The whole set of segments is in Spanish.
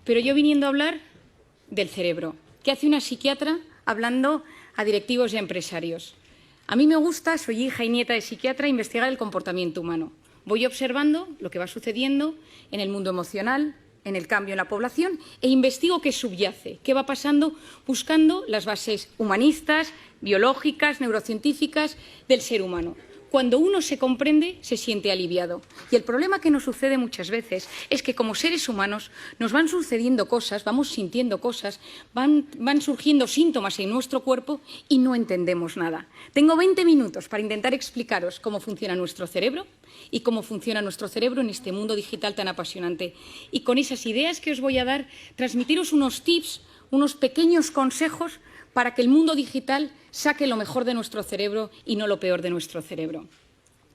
Pero yo viniendo a hablar del cerebro. ¿Qué hace una psiquiatra hablando a directivos y a empresarios? A mí me gusta, soy hija y nieta de psiquiatra, investigar el comportamiento humano. Voy observando lo que va sucediendo en el mundo emocional, en el cambio en la población, e investigo qué subyace, qué va pasando, buscando las bases humanistas, biológicas, neurocientíficas del ser humano. Cuando uno se comprende, se siente aliviado. Y el problema que nos sucede muchas veces es que como seres humanos nos van sucediendo cosas, vamos sintiendo cosas, van surgiendo síntomas en nuestro cuerpo y no entendemos nada. Tengo 20 minutos para intentar explicaros cómo funciona nuestro cerebro y cómo funciona nuestro cerebro en este mundo digital tan apasionante. Y con esas ideas que os voy a dar, transmitiros unos tips, unos pequeños consejos para que el mundo digital saque lo mejor de nuestro cerebro y no lo peor de nuestro cerebro.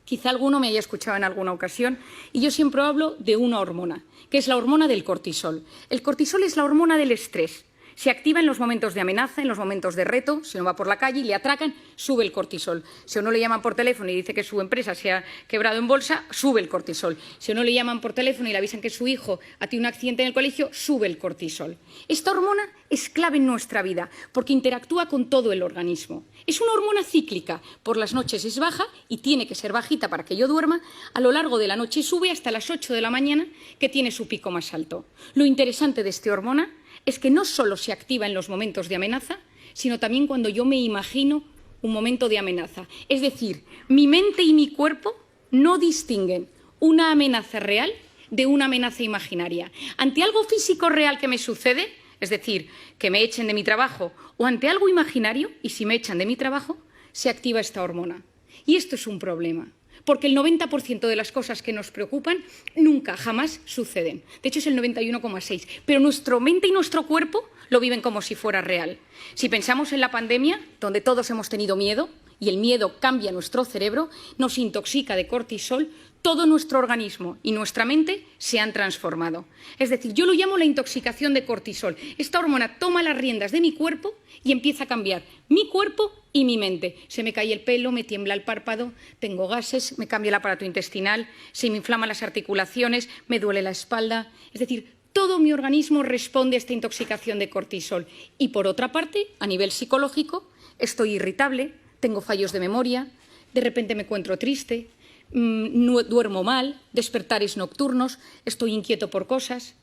Quizá alguno me haya escuchado en alguna ocasión y yo siempre hablo de una hormona, que es la hormona del cortisol. El cortisol es la hormona del estrés. Se activa en los momentos de amenaza, en los momentos de reto. Si uno va por la calle y le atracan, sube el cortisol. Si a uno le llaman por teléfono y dice que su empresa se ha quebrado en bolsa, sube el cortisol. Si a uno le llaman por teléfono y le avisan que su hijo ha tenido un accidente en el colegio, sube el cortisol. Esta hormona es clave en nuestra vida porque interactúa con todo el organismo. Es una hormona cíclica. Por las noches es baja y tiene que ser bajita para que yo duerma. A lo largo de la noche sube hasta las 8 de la mañana, que tiene su pico más alto. Lo interesante de esta hormona es que no solo se activa en los momentos de amenaza, sino también cuando yo me imagino un momento de amenaza. Es decir, mi mente y mi cuerpo no distinguen una amenaza real de una amenaza imaginaria. Ante algo físico real que me sucede, es decir, que me echen de mi trabajo, o ante algo imaginario, y si me echan de mi trabajo, se activa esta hormona. Y esto es un problema, porque el 90% de las cosas que nos preocupan nunca, jamás suceden. De hecho, es el 91,6%. Pero nuestra mente y nuestro cuerpo lo viven como si fuera real. Si pensamos en la pandemia, donde todos hemos tenido miedo, y el miedo cambia nuestro cerebro, nos intoxica de cortisol, todo nuestro organismo y nuestra mente se han transformado. Es decir, yo lo llamo la intoxicación de cortisol. Esta hormona toma las riendas de mi cuerpo y empieza a cambiar mi cuerpo y mi mente. Se me cae el pelo, me tiembla el párpado, tengo gases, me cambia el aparato intestinal, se me inflaman las articulaciones, me duele la espalda. Es decir, todo mi organismo responde a esta intoxicación de cortisol. Y por otra parte, a nivel psicológico, estoy irritable, tengo fallos de memoria, de repente me encuentro triste, no duermo mal, despertares nocturnos, estoy inquieto por cosas.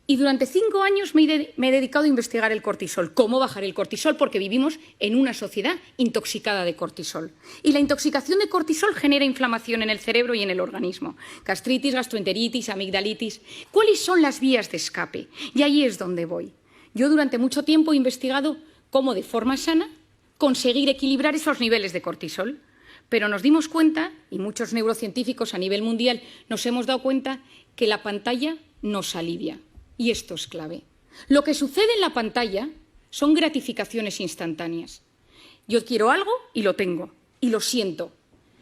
Y durante 5 años me he dedicado a investigar el cortisol, cómo bajar el cortisol, porque vivimos en una sociedad intoxicada de cortisol. Y la intoxicación de cortisol genera inflamación en el cerebro y en el organismo. Gastritis, gastroenteritis, amigdalitis. ¿Cuáles son las vías de escape? Y ahí es donde voy. Yo durante mucho tiempo he investigado cómo de forma sana conseguir equilibrar esos niveles de cortisol. Pero nos dimos cuenta, y muchos neurocientíficos a nivel mundial nos hemos dado cuenta, que la pantalla nos alivia. Y esto es clave. Lo que sucede en la pantalla son gratificaciones instantáneas. Yo quiero algo y lo tengo, y lo siento.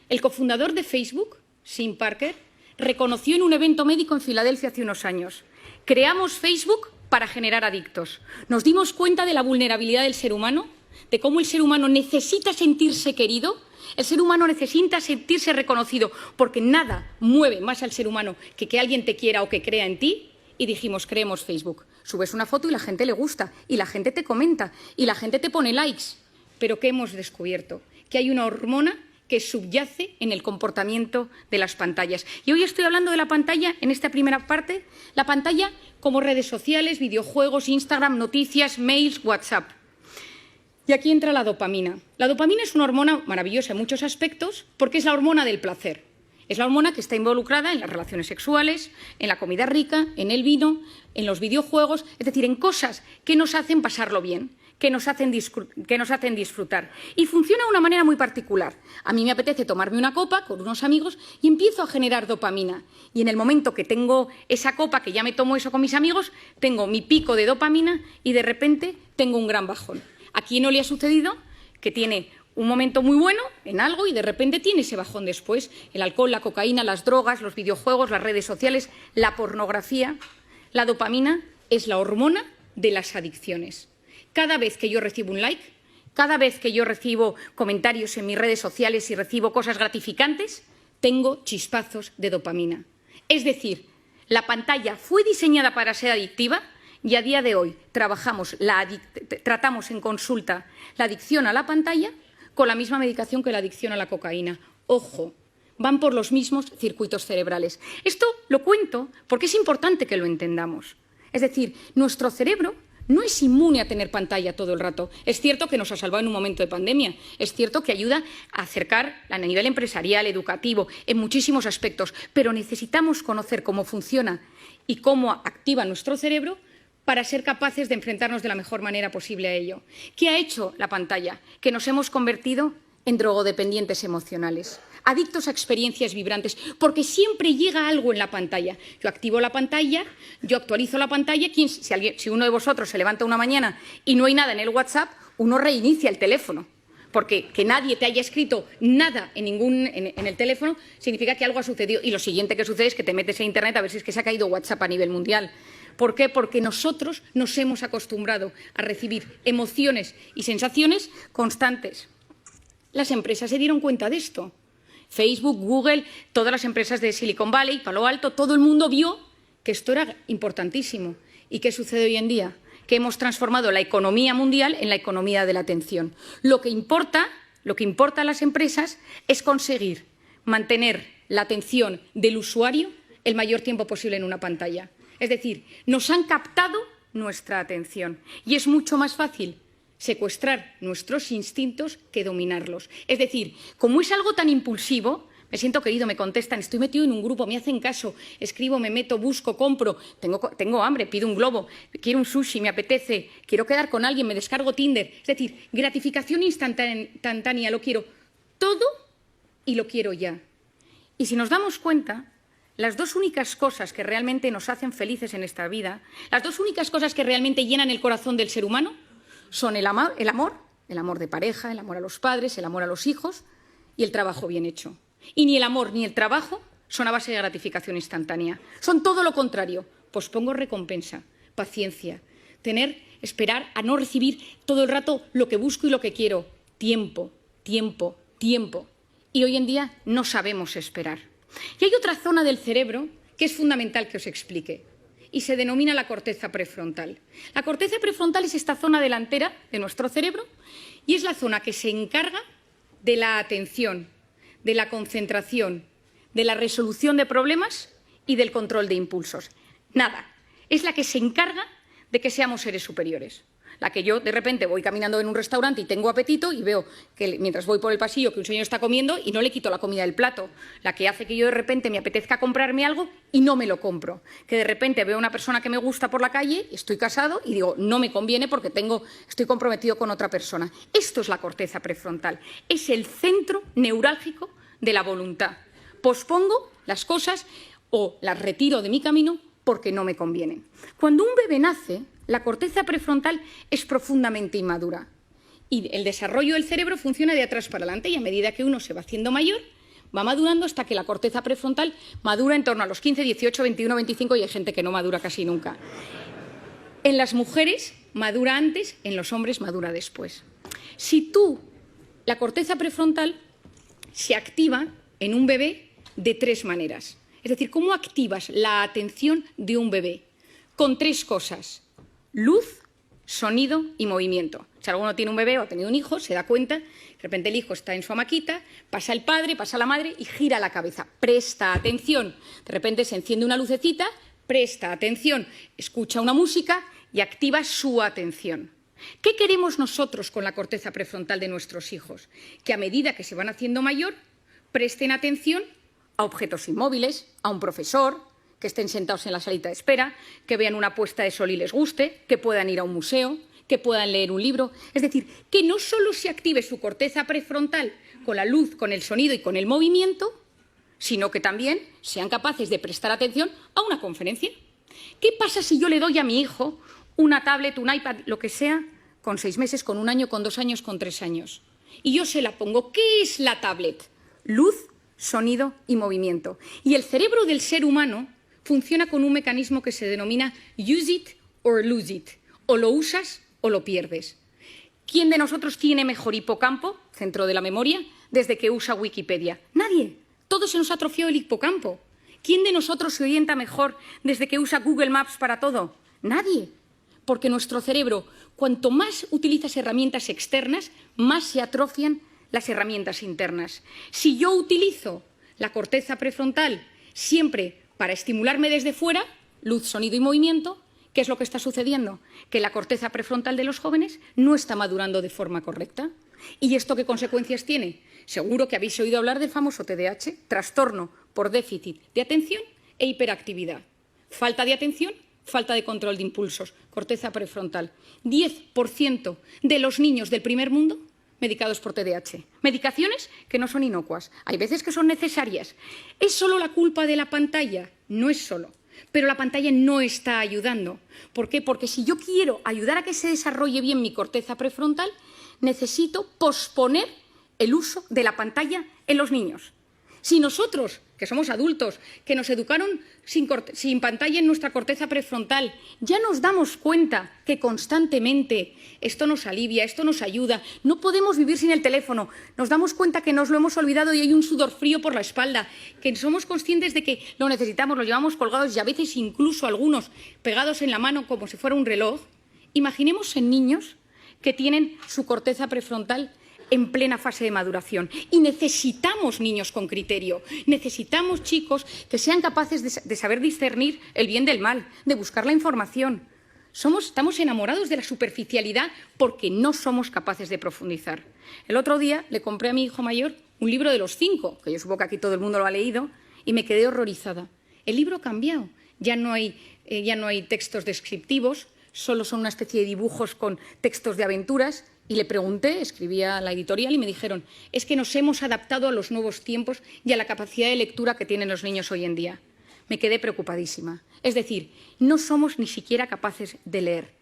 El cofundador de Facebook, Tim Parker, reconoció en un evento médico en Filadelfia hace unos años: creamos Facebook para generar adictos. Nos dimos cuenta de la vulnerabilidad del ser humano, de cómo el ser humano necesita sentirse querido. El ser humano necesita sentirse reconocido, porque nada mueve más al ser humano que alguien te quiera o que crea en ti. Y dijimos, creemos Facebook. Subes una foto y la gente le gusta, y la gente te comenta, y la gente te pone likes. Pero ¿qué hemos descubierto? Que hay una hormona que subyace en el comportamiento de las pantallas. Y hoy estoy hablando de la pantalla, en esta primera parte, la pantalla como redes sociales, videojuegos, Instagram, noticias, mails, WhatsApp. Y aquí entra la dopamina. La dopamina es una hormona maravillosa en muchos aspectos porque es la hormona del placer. Es la hormona que está involucrada en las relaciones sexuales, en la comida rica, en el vino, en los videojuegos, es decir, en cosas que nos hacen pasarlo bien, que nos hacen disfrutar. Y funciona de una manera muy particular. A mí me apetece tomarme una copa con unos amigos y empiezo a generar dopamina. Y en el momento que tengo esa copa, que ya me tomo eso con mis amigos, tengo mi pico de dopamina y de repente tengo un gran bajón. ¿A quién no le ha sucedido que tiene un momento muy bueno en algo y de repente tiene ese bajón después? El alcohol, la cocaína, las drogas, los videojuegos, las redes sociales, la pornografía. La dopamina es la hormona de las adicciones. Cada vez que yo recibo un like, cada vez que yo recibo comentarios en mis redes sociales y recibo cosas gratificantes, tengo chispazos de dopamina. Es decir, la pantalla fue diseñada para ser adictiva y a día de hoy tratamos en consulta la adicción a la pantalla con la misma medicación que la adicción a la cocaína. Ojo, van por los mismos circuitos cerebrales. Esto lo cuento porque es importante que lo entendamos. Es decir, nuestro cerebro no es inmune a tener pantalla todo el rato. Es cierto que nos ha salvado en un momento de pandemia. Es cierto que ayuda a acercar a nivel empresarial, educativo, en muchísimos aspectos. Pero necesitamos conocer cómo funciona y cómo activa nuestro cerebro para ser capaces de enfrentarnos de la mejor manera posible a ello. ¿Qué ha hecho la pantalla? Que nos hemos convertido en drogodependientes emocionales, adictos a experiencias vibrantes, porque siempre llega algo en la pantalla. Yo activo la pantalla, yo actualizo la pantalla. Si uno de vosotros se levanta una mañana y no hay nada en el WhatsApp, uno reinicia el teléfono. Porque que nadie te haya escrito nada en el teléfono significa que algo ha sucedido. Y lo siguiente que sucede es que te metes en Internet a ver si es que se ha caído WhatsApp a nivel mundial. ¿Por qué? Porque nosotros nos hemos acostumbrado a recibir emociones y sensaciones constantes. Las empresas se dieron cuenta de esto. Facebook, Google, todas las empresas de Silicon Valley, Palo Alto, todo el mundo vio que esto era importantísimo. ¿Y qué sucede hoy en día? Que hemos transformado la economía mundial en la economía de la atención. Lo que importa a las empresas es conseguir mantener la atención del usuario el mayor tiempo posible en una pantalla. Es decir, nos han captado nuestra atención y es mucho más fácil secuestrar nuestros instintos que dominarlos. Es decir, como es algo tan impulsivo, me siento querido, me contestan, estoy metido en un grupo, me hacen caso, escribo, me meto, busco, compro, tengo hambre, pido un globo, quiero un sushi, me apetece, quiero quedar con alguien, me descargo Tinder. Es decir, gratificación instantánea, lo quiero todo y lo quiero ya. Y si nos damos cuenta, las dos únicas cosas que realmente nos hacen felices en esta vida, las dos únicas cosas que realmente llenan el corazón del ser humano, son el amor de pareja, el amor a los padres, el amor a los hijos y el trabajo bien hecho. Y ni el amor ni el trabajo son a base de gratificación instantánea. Son todo lo contrario. Pospongo recompensa, paciencia, esperar a no recibir todo el rato lo que busco y lo que quiero. Tiempo, tiempo, tiempo. Y hoy en día no sabemos esperar. Y hay otra zona del cerebro que es fundamental que os explique. Y se denomina la corteza prefrontal. La corteza prefrontal es esta zona delantera de nuestro cerebro y es la zona que se encarga de la atención, de la concentración, de la resolución de problemas y del control de impulsos. Nada, es la que se encarga de que seamos seres superiores. La que yo de repente voy caminando en un restaurante y tengo apetito y veo que mientras voy por el pasillo que un señor está comiendo y no le quito la comida del plato. La que hace que yo de repente me apetezca comprarme algo y no me lo compro. Que de repente veo a una persona que me gusta por la calle, estoy casado y digo, no me conviene porque estoy comprometido con otra persona. Esto es la corteza prefrontal. Es el centro neurálgico de la voluntad. Pospongo las cosas o las retiro de mi camino porque no me convienen. Cuando un bebé nace, la corteza prefrontal es profundamente inmadura y el desarrollo del cerebro funciona de atrás para adelante y a medida que uno se va haciendo mayor, va madurando hasta que la corteza prefrontal madura en torno a los 15, 18, 21, 25 y hay gente que no madura casi nunca. En las mujeres madura antes, en los hombres madura después. La corteza prefrontal se activa en un bebé de tres maneras. Es decir, ¿cómo activas la atención de un bebé? Con tres cosas: luz, sonido y movimiento. Si alguno tiene un bebé o ha tenido un hijo, se da cuenta, de repente el hijo está en su hamaquita, pasa el padre, pasa la madre y gira la cabeza. Presta atención. De repente se enciende una lucecita, presta atención, escucha una música y activa su atención. ¿Qué queremos nosotros con la corteza prefrontal de nuestros hijos? Que a medida que se van haciendo mayor, presten atención a objetos inmóviles, a un profesor, que estén sentados en la salita de espera, que vean una puesta de sol y les guste, que puedan ir a un museo, que puedan leer un libro. Es decir, que no solo se active su corteza prefrontal con la luz, con el sonido y con el movimiento, sino que también sean capaces de prestar atención a una conferencia. ¿Qué pasa si yo le doy a mi hijo una tablet, un iPad, lo que sea, con 6 meses, con 1 año, con 2 años, con 3 años? Y yo se la pongo. ¿Qué es la tablet? Luz, sonido y movimiento. Y el cerebro del ser humano funciona con un mecanismo que se denomina use it or lose it. O lo usas o lo pierdes. ¿Quién de nosotros tiene mejor hipocampo, centro de la memoria, desde que usa Wikipedia? Nadie. Todos se nos atrofió el hipocampo. ¿Quién de nosotros se orienta mejor desde que usa Google Maps para todo? Nadie. porque nuestro cerebro, cuanto más utilizas herramientas externas, más se atrofian las herramientas internas. Si yo utilizo la corteza prefrontal siempre para estimularme desde fuera, luz, sonido y movimiento, ¿qué es lo que está sucediendo? Que la corteza prefrontal de los jóvenes no está madurando de forma correcta. ¿Y esto qué consecuencias tiene? Seguro que habéis oído hablar del famoso TDAH, trastorno por déficit de atención e hiperactividad. Falta de atención, falta de control de impulsos, corteza prefrontal. 10% de los niños del primer mundo medicados por TDAH. Medicaciones que no son inocuas. Hay veces que son necesarias. ¿Es solo la culpa de la pantalla? No es solo. Pero la pantalla no está ayudando. ¿Por qué? Porque si yo quiero ayudar a que se desarrolle bien mi corteza prefrontal, necesito posponer el uso de la pantalla en los niños. Si nosotros, que somos adultos, que nos educaron sin pantalla en nuestra corteza prefrontal, ya nos damos cuenta que constantemente esto nos alivia, esto nos ayuda, no podemos vivir sin el teléfono, nos damos cuenta que nos lo hemos olvidado y hay un sudor frío por la espalda, que somos conscientes de que lo necesitamos, lo llevamos colgados y a veces incluso algunos pegados en la mano como si fuera un reloj. Imaginemos en niños que tienen su corteza prefrontal en plena fase de maduración. Y necesitamos niños con criterio, necesitamos chicos que sean capaces de saber discernir el bien del mal, de buscar la información. Estamos enamorados de la superficialidad porque no somos capaces de profundizar. El otro día le compré a mi hijo mayor un libro de los 5, que yo supongo que aquí todo el mundo lo ha leído, y me quedé horrorizada. El libro ha cambiado, ya no hay textos descriptivos, solo son una especie de dibujos con textos de aventuras. Y le pregunté, escribí a la editorial y me dijeron, es que nos hemos adaptado a los nuevos tiempos y a la capacidad de lectura que tienen los niños hoy en día. Me quedé preocupadísima. Es decir, no somos ni siquiera capaces de leer.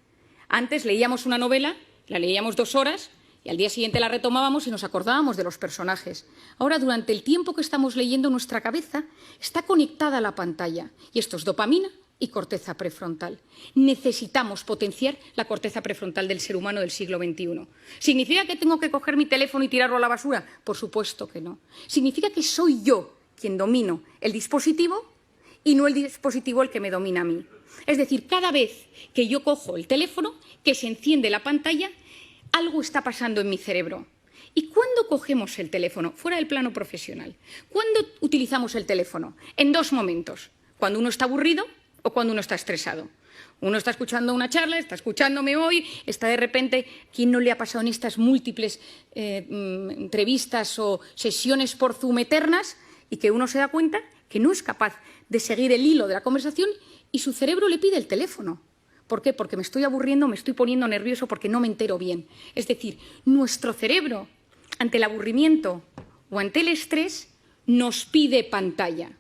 Antes leíamos una novela, la leíamos 2 horas y al día siguiente la retomábamos y nos acordábamos de los personajes. Ahora, durante el tiempo que estamos leyendo, nuestra cabeza está conectada a la pantalla y esto es dopamina y corteza prefrontal. Necesitamos potenciar la corteza prefrontal del ser humano del siglo XXI. ¿Significa que tengo que coger mi teléfono y tirarlo a la basura? Por supuesto que no. Significa que soy yo quien domino el dispositivo y no el dispositivo el que me domina a mí. Es decir, cada vez que yo cojo el teléfono, que se enciende la pantalla, algo está pasando en mi cerebro. ¿Y cuándo cogemos el teléfono? Fuera del plano profesional. ¿Cuándo utilizamos el teléfono? En 2 momentos. Cuando uno está aburrido o cuando uno está estresado. Uno está escuchando una charla, está escuchándome hoy, está de repente, ¿quién no le ha pasado en estas múltiples entrevistas o sesiones por Zoom eternas? Y que uno se da cuenta que no es capaz de seguir el hilo de la conversación y su cerebro le pide el teléfono. ¿Por qué? Porque me estoy aburriendo, me estoy poniendo nervioso porque no me entero bien. Es decir, nuestro cerebro, ante el aburrimiento o ante el estrés, nos pide pantalla.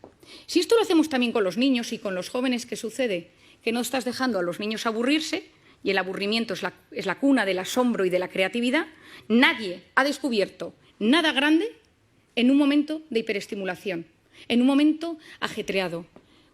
Si esto lo hacemos también con los niños y con los jóvenes, ¿qué sucede? Que no estás dejando a los niños aburrirse y el aburrimiento es la cuna del asombro y de la creatividad. Nadie ha descubierto nada grande en un momento de hiperestimulación, en un momento ajetreado.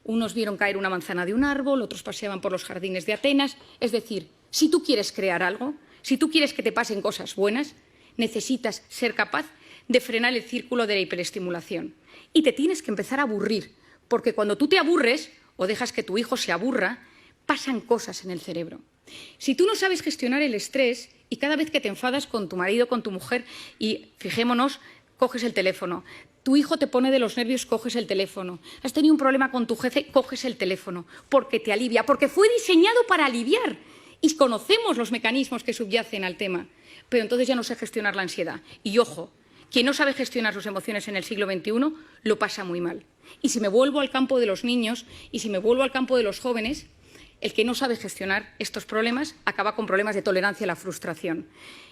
Unos vieron caer una manzana de un árbol, otros paseaban por los jardines de Atenas. Es decir, si tú quieres crear algo, si tú quieres que te pasen cosas buenas, necesitas ser capaz de frenar el círculo de la hiperestimulación. Y te tienes que empezar a aburrir, porque cuando tú te aburres o dejas que tu hijo se aburra, pasan cosas en el cerebro. Si tú no sabes gestionar el estrés y cada vez que te enfadas con tu marido, con tu mujer, y fijémonos, coges el teléfono, tu hijo te pone de los nervios, coges el teléfono, has tenido un problema con tu jefe, coges el teléfono, porque te alivia, porque fue diseñado para aliviar y conocemos los mecanismos que subyacen al tema, pero entonces ya no sé gestionar la ansiedad. Y ojo, quien no sabe gestionar sus emociones en el siglo XXI lo pasa muy mal. Y si me vuelvo al campo de los niños y si me vuelvo al campo de los jóvenes, el que no sabe gestionar estos problemas acaba con problemas de tolerancia a la frustración.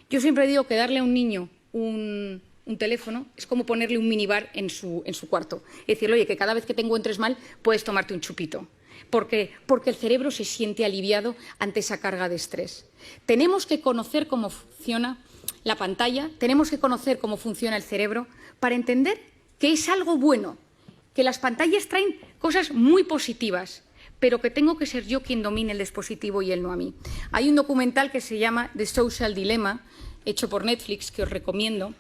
Yo siempre digo que darle a un niño un teléfono es como ponerle un minibar en su cuarto y decirle, oye, que cada vez que te encuentres mal puedes tomarte un chupito. Porque el cerebro se siente aliviado ante esa carga de estrés. Tenemos que conocer cómo funciona la pantalla, tenemos que conocer cómo funciona el cerebro para entender que es algo bueno, que las pantallas traen cosas muy positivas, pero que tengo que ser yo quien domine el dispositivo y él no a mí. Hay un documental que se llama The Social Dilemma, hecho por Netflix, que os recomiendo.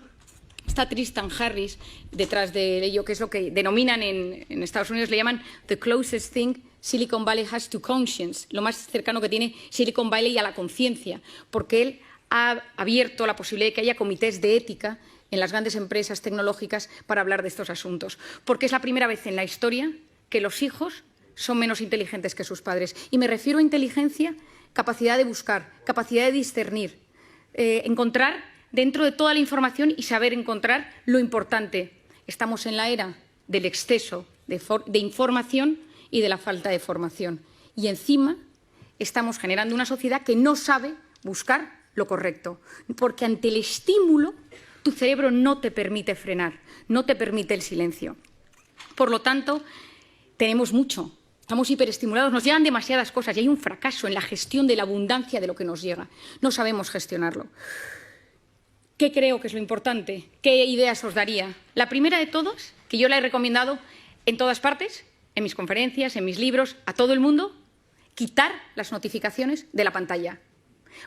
Está Tristan Harris detrás de ello, que es lo que denominan en Estados Unidos, le llaman the closest thing Silicon Valley has to conscience, lo más cercano que tiene Silicon Valley a la conciencia, porque él ha abierto la posibilidad de que haya comités de ética en las grandes empresas tecnológicas para hablar de estos asuntos, porque es la primera vez en la historia que los hijos son menos inteligentes que sus padres. Y me refiero a inteligencia, capacidad de buscar, capacidad de discernir, encontrar dentro de toda la información y saber encontrar lo importante. Estamos en la era del exceso de información y de la falta de formación. Y encima estamos generando una sociedad que no sabe buscar lo correcto, porque ante el estímulo tu cerebro no te permite frenar, no te permite el silencio. Por lo tanto, tenemos mucho, estamos hiperestimulados, nos llegan demasiadas cosas y hay un fracaso en la gestión de la abundancia de lo que nos llega. No sabemos gestionarlo. ¿Qué creo que es lo importante? ¿Qué ideas os daría? La primera de todas, que yo la he recomendado en todas partes, en mis conferencias, en mis libros, a todo el mundo, quitar las notificaciones de la pantalla.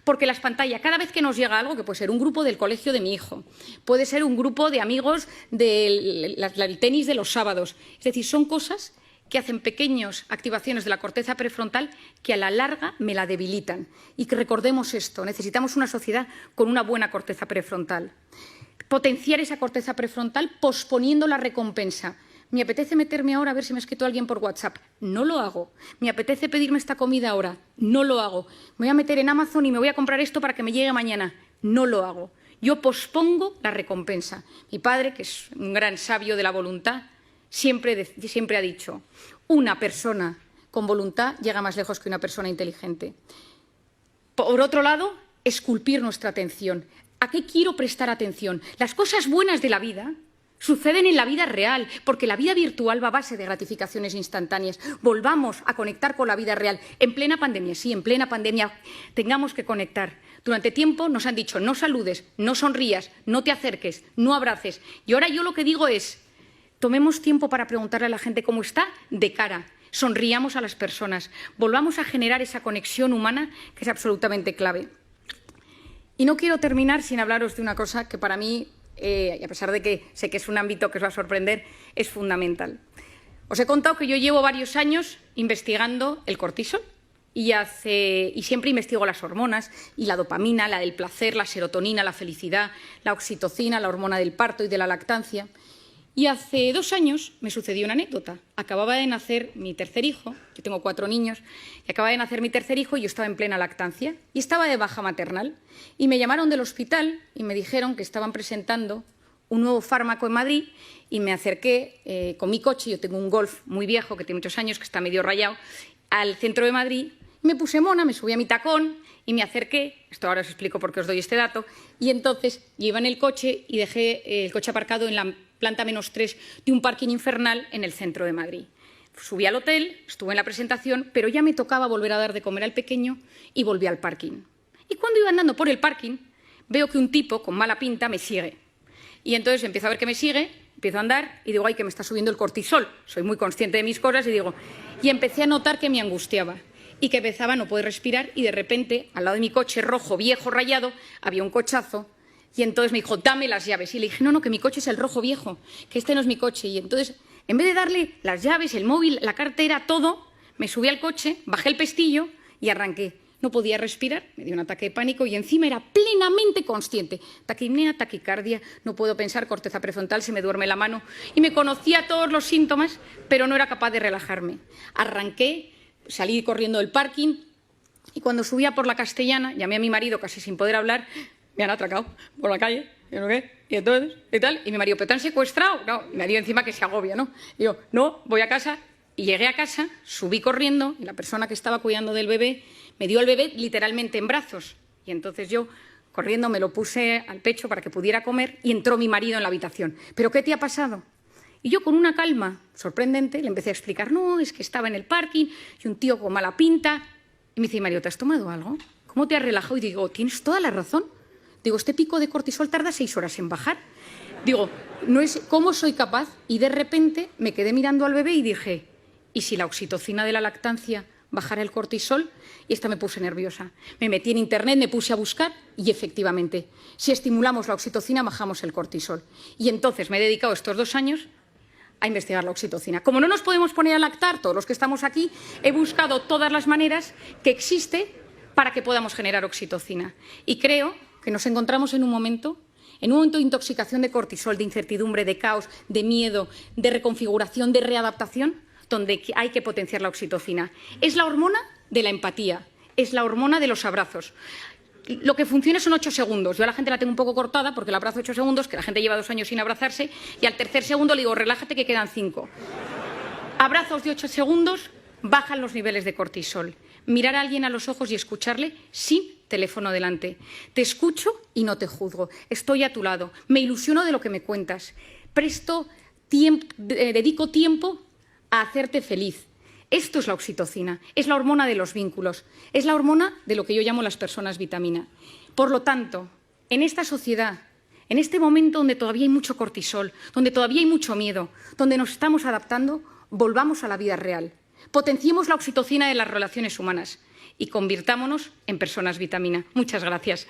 Porque las pantallas, cada vez que nos llega algo, que puede ser un grupo del colegio de mi hijo, puede ser un grupo de amigos del tenis de los sábados, es decir, son cosas que hacen pequeñas activaciones de la corteza prefrontal que a la larga me la debilitan. Y que recordemos esto, necesitamos una sociedad con una buena corteza prefrontal. Potenciar esa corteza prefrontal posponiendo la recompensa. Me apetece meterme ahora a ver si me ha escrito alguien por WhatsApp. No lo hago. Me apetece pedirme esta comida ahora. No lo hago. Me voy a meter en Amazon y me voy a comprar esto para que me llegue mañana. No lo hago. Yo pospongo la recompensa. Mi padre, que es un gran sabio de la voluntad, siempre ha dicho, una persona con voluntad llega más lejos que una persona inteligente. Por otro lado, esculpir nuestra atención. ¿A qué quiero prestar atención? Las cosas buenas de la vida suceden en la vida real, porque la vida virtual va a base de gratificaciones instantáneas. Volvamos a conectar con la vida real. En plena pandemia, sí, en plena pandemia tengamos que conectar. Durante tiempo nos han dicho no saludes, no sonrías, no te acerques, no abraces. Y ahora yo lo que digo es, tomemos tiempo para preguntarle a la gente cómo está de cara. Sonriamos a las personas. Volvamos a generar esa conexión humana que es absolutamente clave. Y no quiero terminar sin hablaros de una cosa que para mí, y a pesar de que sé que es un ámbito que os va a sorprender, es fundamental. Os he contado que yo llevo varios años investigando el cortisol y siempre investigo las hormonas y la dopamina, la del placer, la serotonina, la felicidad, la oxitocina, la hormona del parto y de la lactancia. Y hace 2 años me sucedió una anécdota. Acababa de nacer mi tercer hijo, yo tengo 4 niños, y acababa de nacer mi tercer hijo y yo estaba en plena lactancia y estaba de baja maternal. Y me llamaron del hospital y me dijeron que estaban presentando un nuevo fármaco en Madrid y me acerqué con mi coche, yo tengo un Golf muy viejo que tiene muchos años, que está medio rayado, al centro de Madrid. Me puse mona, me subí a mi tacón y me acerqué, esto ahora os explico por qué os doy este dato, y entonces yo iba en el coche y dejé el coche aparcado en la planta -3 de un parking infernal en el centro de Madrid. Subí al hotel, estuve en la presentación, pero ya me tocaba volver a dar de comer al pequeño y volví al parking. Y cuando iba andando por el parking, veo que un tipo con mala pinta me sigue. Y entonces empiezo a ver que me sigue, empiezo a andar y digo, ay, que me está subiendo el cortisol. Soy muy consciente de mis cosas y empecé a notar que me angustiaba y que empezaba a no poder respirar y de repente, al lado de mi coche rojo, viejo, rayado, había un cochazo. Y entonces me dijo, dame las llaves. Y le dije, no, que mi coche es el rojo viejo, que este no es mi coche. Y entonces, en vez de darle las llaves, el móvil, la cartera, todo, me subí al coche, bajé el pestillo y arranqué. No podía respirar, me dio un ataque de pánico y encima era plenamente consciente. Taquipnea, taquicardia, no puedo pensar, corteza prefrontal, se me duerme la mano. Y me conocía todos los síntomas, pero no era capaz de relajarme. Arranqué, salí corriendo del parking y cuando subía por la Castellana, llamé a mi marido casi sin poder hablar. Me han atracado por la calle, y entonces, y tal, y mi marido, ¿pero te han secuestrado? No, mi marido encima que se agobia, ¿no? Y yo, no, voy a casa, y llegué a casa, subí corriendo, y la persona que estaba cuidando del bebé me dio al bebé literalmente en brazos, y entonces yo, corriendo, me lo puse al pecho para que pudiera comer, y entró mi marido en la habitación. ¿Pero qué te ha pasado? Y yo, con una calma sorprendente, le empecé a explicar, no, es que estaba en el parking, y un tío con mala pinta, y me dice, Mario, ¿te has tomado algo? ¿Cómo te has relajado? Y digo, tienes toda la razón. Digo, este pico de cortisol tarda 6 horas en bajar. Digo, no es cómo soy capaz. Y de repente me quedé mirando al bebé y dije, ¿y si la oxitocina de la lactancia bajara el cortisol? Y esta me puse nerviosa. Me metí en internet, me puse a buscar y efectivamente, si estimulamos la oxitocina, bajamos el cortisol. Y entonces me he dedicado estos 2 años a investigar la oxitocina. Como no nos podemos poner a lactar todos los que estamos aquí, he buscado todas las maneras que existe para que podamos generar oxitocina. Y creo que nos encontramos en un momento de intoxicación de cortisol, de incertidumbre, de caos, de miedo, de reconfiguración, de readaptación, donde hay que potenciar la oxitocina. Es la hormona de la empatía, es la hormona de los abrazos. Lo que funciona son 8 segundos. Yo a la gente la tengo un poco cortada porque la abrazo 8 segundos, que la gente lleva 2 años sin abrazarse, y al tercer segundo le digo, relájate que quedan 5. Abrazos de 8 segundos bajan los niveles de cortisol. Mirar a alguien a los ojos y escucharle sin teléfono delante. Te escucho y no te juzgo. Estoy a tu lado. Me ilusiono de lo que me cuentas. Dedico tiempo a hacerte feliz. Esto es la oxitocina, es la hormona de los vínculos, es la hormona de lo que yo llamo las personas vitamina. Por lo tanto, en esta sociedad, en este momento donde todavía hay mucho cortisol, donde todavía hay mucho miedo, donde nos estamos adaptando, volvamos a la vida real. Potenciemos la oxitocina de las relaciones humanas y convirtámonos en personas vitamina. Muchas gracias.